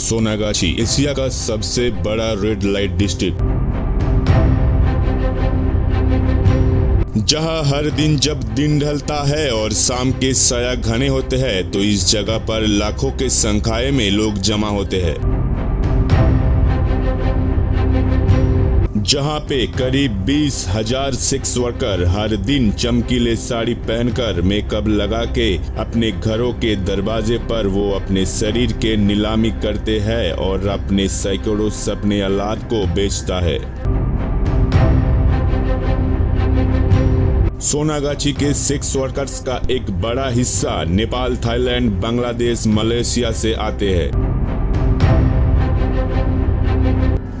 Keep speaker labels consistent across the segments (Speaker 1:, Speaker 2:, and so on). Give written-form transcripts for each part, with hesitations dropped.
Speaker 1: Sonagachi Asia का सबसे बड़ा रेड लाइट डिस्ट्रिक्ट, जहां हर दिन जब दिन ढलता है और शाम के साया घने होते हैं तो इस जगह पर लाखों के संख्या में लोग जमा होते हैं। जहां पे करीब 20,000 सेक्स वर्कर हर दिन चमकीले साड़ी पहनकर मेकअप लगा के अपने घरों के दरवाजे पर वो अपने शरीर के नीलामी करते हैं और अपने सैकड़ों सपने औलाद को बेचता है। सोनागाछी के सेक्स वर्कर्स का एक बड़ा हिस्सा नेपाल, थाईलैंड, बांग्लादेश, मलेशिया से आते हैं।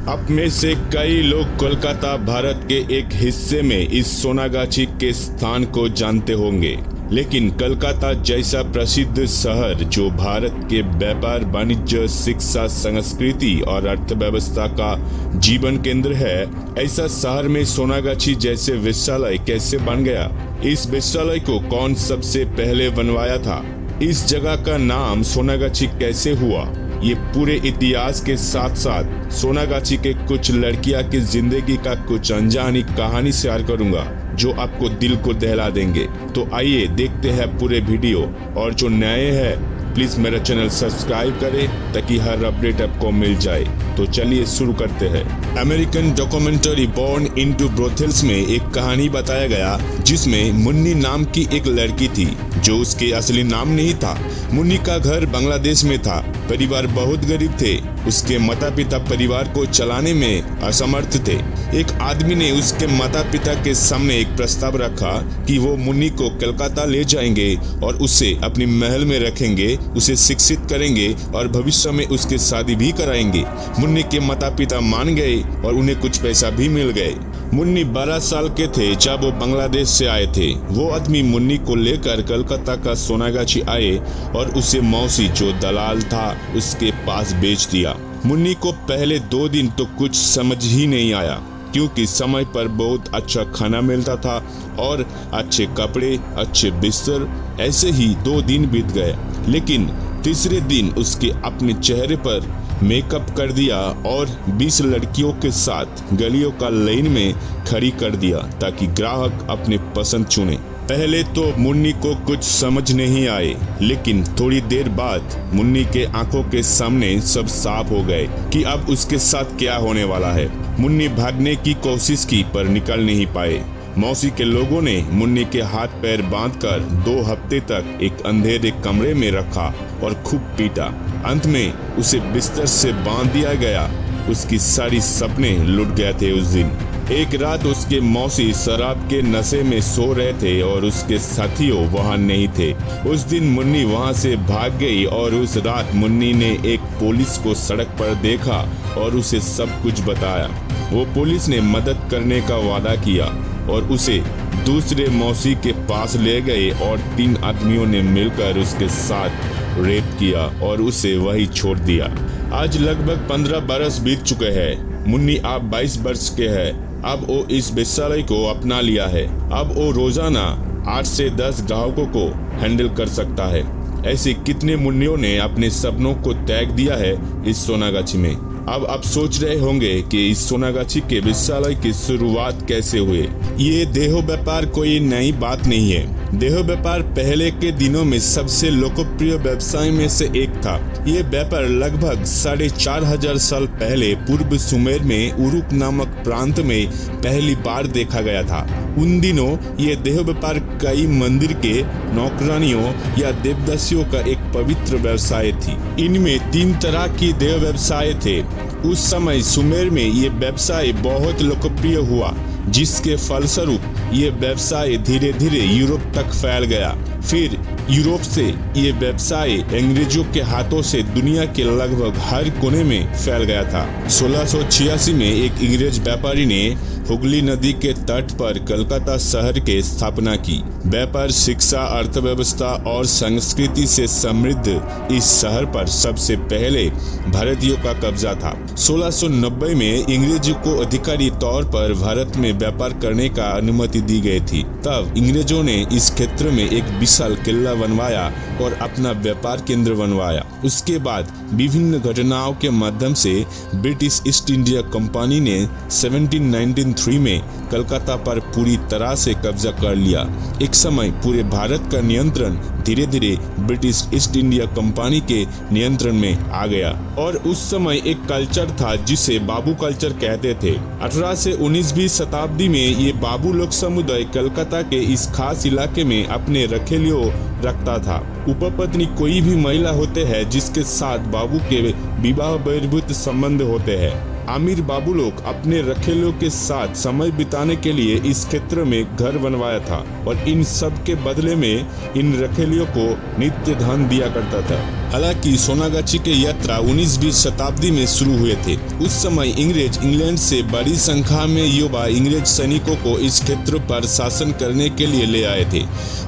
Speaker 1: अब में से कई लोग कोलकाता भारत के एक हिस्से में इस सोनागाछी के स्थान को जानते होंगे, लेकिन कोलकाता जैसा प्रसिद्ध शहर जो भारत के व्यापार, वाणिज्य, शिक्षा, संस्कृति और अर्थव्यवस्था का जीवन केंद्र है, ऐसा शहर में सोनागाछी जैसे वेश्यालय कैसे बन गया? इस वेश्यालय को कौन सबसे पहले बनवाया था? इस जगह का नाम सोनागाछी कैसे हुआ? ये पूरे इतिहास के साथ साथ सोनागाछी के कुछ लड़कियां की जिंदगी का कुछ अनजानी कहानी शेयर करूंगा जो आपको दिल को दहला देंगे। तो आइए देखते हैं पूरे वीडियो, और जो नए हैं प्लीज मेरा चैनल सब्सक्राइब करें ताकि हर अपडेट आपको मिल जाए। तो चलिए शुरू करते हैं। अमेरिकन डॉक्यूमेंट्री बॉर्न इनटू ब्रोथेल्स में एक कहानी बताया गया जिसमें मुन्नी नाम की एक लड़की थी जो उसके असली नाम नहीं था। मुन्नी का घर बांग्लादेश में था। परिवार बहुत गरीब थे। उसके माता पिता परिवार को चलाने में असमर्थ थे। एक आदमी ने उसके माता पिता के सामने एक प्रस्ताव रखा कि वो मुन्नी को कलकत्ता ले जाएंगे और उसे अपनी महल में रखेंगे, उसे शिक्षित करेंगे और भविष्य में उसकी शादी भी कराएंगे। मुन्नी के माता पिता मान गए और उन्हें कुछ पैसा भी मिल गए। मुन्नी 12 साल के थे जब वो बांग्लादेश से आए थे। वो आदमी मुन्नी को लेकर कलकत्ता का सोनागाछी आए और उसे मौसी जो दलाल था उसके पास बेच दिया। मुन्नी को पहले 2 दिन तो कुछ समझ ही नहीं आया, क्योंकि समय पर बहुत अच्छा खाना मिलता था और अच्छे कपड़े, अच्छे बिस्तर। ऐसे ही 2 दिन बीत गए, लेकिन तीसरे दिन उसके अपने चेहरे पर मेकअप कर दिया और 20 लड़कियों के साथ गलियों का लाइन में खड़ी कर दिया ताकि ग्राहक अपने पसंद चुने। पहले तो मुन्नी को कुछ समझ नहीं आए, लेकिन थोड़ी देर बाद मुन्नी के आंखों के सामने सब साफ हो गए कि अब उसके साथ क्या होने वाला है। मुन्नी भागने की कोशिश की पर निकल नहीं पाए। मौसी के लोगों ने मुन्नी के हाथ पैर बांधकर 2 हफ्ते तक एक अंधेरे कमरे में रखा और खूब पीटा। अंत में उसे बिस्तर से बांध दिया गया। उसकी सारी सपने लुट गए थे उस दिन। एक रात उसके मौसी शराब के नशे में सो रहे थे और उसके साथियों वहां नहीं थे। उस दिन मुन्नी वहां से भाग गई और उस रात मुन्नी ने एक पुलिस को सड़क पर देखा और उसे सब कुछ बताया। वो पुलिस ने मदद करने का वादा किया और उसे दूसरे मौसी के पास ले गए और 3 आदमियों ने मिलकर उसके साथ रेप किया और उसे वही छोड़ दिया। आज लगभग 15 बरस बीत चुके हैं। मुन्नी अब 22 वर्ष के है। अब वो इस वेश्यालय को अपना लिया है। अब वो रोजाना 8 से 10 ग्राहकों को हैंडल कर सकता है। ऐसे कितने मुन्नियों ने अपने सपनों को त्याग दिया है इस सोनागाछी में। अब आप सोच रहे होंगे कि इस सोनागाछी के वेश्यालय की शुरुआत कैसे हुए। ये देह व्यापार कोई नई बात नहीं है। देह व्यापार पहले के दिनों में सबसे लोकप्रिय व्यवसाय में से एक था। ये व्यापार लगभग 4,500 साल पहले पूर्व सुमेर में उरुक नामक प्रांत में पहली बार देखा गया था। उन दिनों ये देह व्यापार कई मंदिर के नौकरानियों या देवदासियों का एक पवित्र व्यवसाय थी। इनमें 3 तरह की देह व्यवसाय थे। उस समय सुमेर में ये व्यवसाय बहुत लोकप्रिय हुआ, जिसके फलस्वरूप ये व्यवसाय धीरे धीरे यूरोप तक फैल गया। फिर यूरोप से ये व्यवसाय अंग्रेजों के हाथों से दुनिया के लगभग हर कोने में फैल गया था। 1686 में एक अंग्रेज व्यापारी ने हुगली नदी के तट पर कलकत्ता शहर के स्थापना की। व्यापार, शिक्षा, अर्थव्यवस्था और संस्कृति से समृद्ध इस शहर पर सबसे पहले भारतीयों का कब्जा था। 1690 में अंग्रेजों को अधिकारी तौर पर भारत में व्यापार करने का अनुमति दी गई थी। तब अंग्रेजों ने इस क्षेत्र में एक विशाल किला बनवाया और अपना व्यापार केंद्र बनवाया। उसके बाद विभिन्न घटनाओं के माध्यम से ब्रिटिश ईस्ट इंडिया कंपनी ने 1793 में कलकत्ता पर पूरी तरह से कब्जा कर लिया। एक समय पूरे भारत का नियंत्रण धीरे धीरे ब्रिटिश ईस्ट इंडिया कंपनी के नियंत्रण में आ गया और उस समय एक कल्चर था जिसे बाबू कल्चर कहते थे। 18 से 19वीं शताब्दी में ये बाबू लोग समुदाय कलकत्ता के इस खास इलाके में अपने रखेलियों रखता था। उपपत्नी कोई भी महिला होते हैं जिसके साथ बाबू के विवाह बहिर्भूत संबंध होते हैं। अमीर बाबू लोग अपने रखेलियों के साथ समय बिताने के लिए इस क्षेत्र में घर बनवाया था और इन सब के बदले में इन रखेलियों को नित्य धन दिया करता था। हालांकि सोनागाछी के यात्रा 19वीं शताब्दी में शुरू हुए थे। उस समय अंग्रेज इंग्लैंड से बड़ी संख्या में युवा अंग्रेज सैनिकों को इस क्षेत्र पर शासन करने के लिए ले आए थे।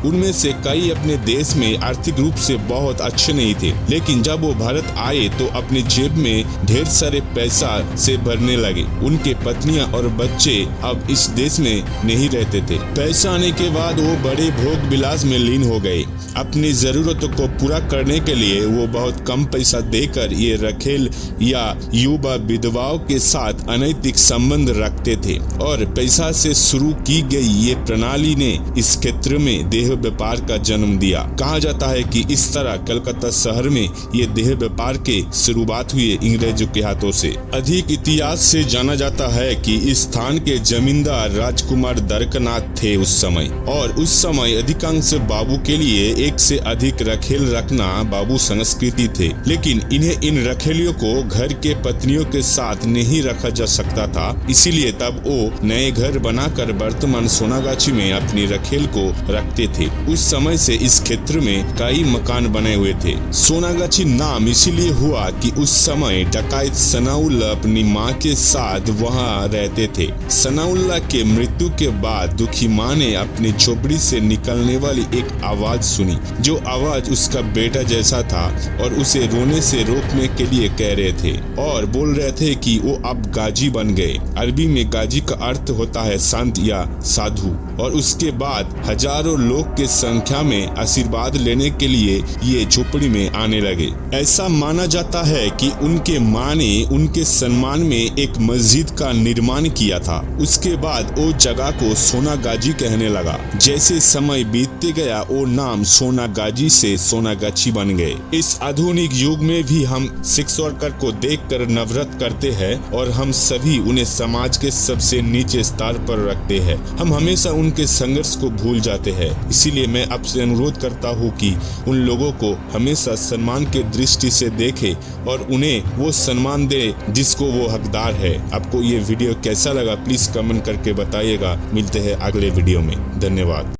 Speaker 1: उनमें से कई अपने देश में आर्थिक रूप से बहुत अच्छे नहीं थे, लेकिन जब वो भारत आए तो अपनी जेब में ढेर सारे पैसा से भरने लगे। उनके पत्नियां और बच्चे अब इस देश में नहीं रहते थे। पैसा आने के बाद वो बड़े भोग विलास में लीन हो गए। अपनी जरूरतों को पूरा करने के लिए वो बहुत कम पैसा देकर ये रखेल या युवा विधवाओं के साथ अनैतिक संबंध रखते थे और पैसा से शुरू की गई ये प्रणाली ने इस क्षेत्र में देह व्यापार का जन्म दिया। कहा जाता है कि इस तरह कलकत्ता शहर में ये देह व्यापार के शुरुआत हुए अंग्रेजों के हाथों से। अधिक इतिहास से जाना जाता है कि इस स्थान के जमींदार राजकुमार द्वारकानाथ थे उस समय, और उस समय अधिकांश बाबू के लिए एक से अधिक रखेल रखना बाबू संस्कृति थे। लेकिन इन्हें इन रखेलियों को घर के पत्नियों के साथ नहीं रखा जा सकता था, इसीलिए तब वो नए घर बनाकर वर्तमान सोनागाछी में अपनी रखेल को रखते थे। उस समय से इस क्षेत्र में कई मकान बने हुए थे। सोनागाछी नाम इसीलिए हुआ कि उस समय डकैत सनाउल्लाह अपनी माँ के साथ वहाँ रहते थे। सनाउल्लाह के मृत्यु के बाद दुखी माँ ने अपनी झोपड़ी से निकलने वाली एक आवाज सुनी, जो आवाज उसका बेटा जैसा था और उसे रोने से रोकने के लिए कह रहे थे और बोल रहे थे कि वो अब गाजी बन गए। अरबी में गाजी का अर्थ होता है संत या साधु, और उसके बाद हजारों लोग के संख्या में आशीर्वाद लेने के लिए ये झोपड़ी में आने लगे। ऐसा माना जाता है कि उनके माँ ने उनके सम्मान में एक मस्जिद का निर्माण किया था। उसके बाद वो जगह को सोनागाजी कहने लगा। जैसे समय बीतते गया वो नाम सोनागाजी से सोनागाछी बन गए। इस आधुनिक युग में भी हम सेक्स वर्कर को देखकर नफरत करते हैं और हम सभी उन्हें समाज के सबसे नीचे स्तर पर रखते हैं। हम हमेशा उनके संघर्ष को भूल जाते हैं। इसीलिए मैं आपसे अनुरोध करता हूँ कि उन लोगों को हमेशा सम्मान के दृष्टि से देखें और उन्हें वो सम्मान दे जिसको वो हकदार है। आपको ये वीडियो कैसा लगा प्लीज कमेंट करके बताइएगा। मिलते हैं अगले वीडियो में। धन्यवाद।